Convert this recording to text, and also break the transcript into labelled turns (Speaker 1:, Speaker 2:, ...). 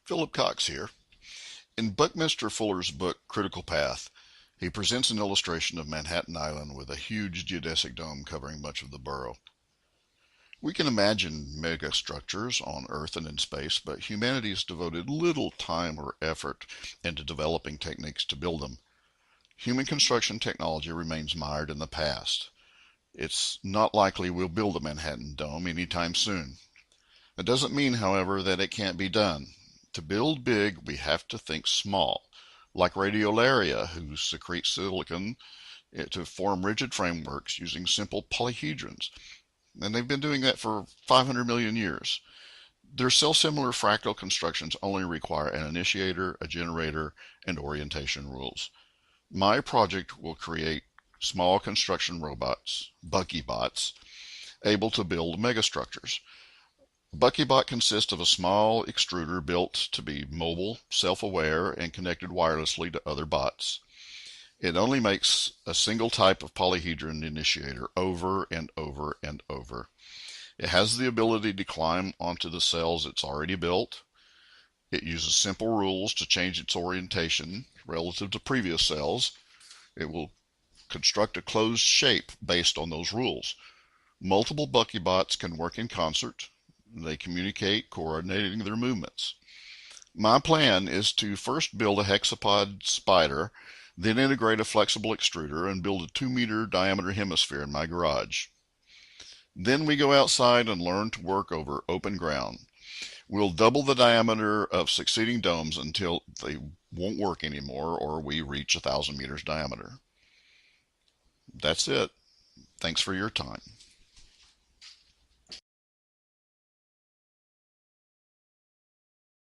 Speaker 1: Philip Cox here. In Buckminster Fuller's book Critical Path, he presents an illustration of Manhattan Island with a huge geodesic dome covering much of the borough. We can imagine megastructures on Earth and in space, but humanity has devoted little time or effort into developing techniques to build them. Human construction technology remains mired in the past. It's not likely we'll build a Manhattan Dome anytime soon. That doesn't mean, however, that it can't be done. To build big, we have to think small, like radiolaria, who secrete silicon to form rigid frameworks using simple polyhedrons. And they've been doing that for 500 million years. Their cell-similar fractal constructions only require an initiator, a generator, and orientation rules. My project will create small construction robots, Buckybots, able to build megastructures. Buckybot consists of a small extruder built to be mobile, self-aware, and connected wirelessly to other bots. It only makes a single type of polyhedron initiator over and over and over. It has the ability to climb onto the cells it's already built. It uses simple rules to change its orientation relative to previous cells. It will construct a closed shape based on those rules. Multiple Buckybots can work in concert. They communicate, coordinating their movements. My plan is to first build a hexapod spider, then integrate a flexible extruder and build a 2-meter diameter hemisphere in my garage. Then we go outside and learn to work over open ground. We'll double the diameter of succeeding domes until they won't work anymore or we reach 1,000 meters diameter. That's it. Thanks for your time.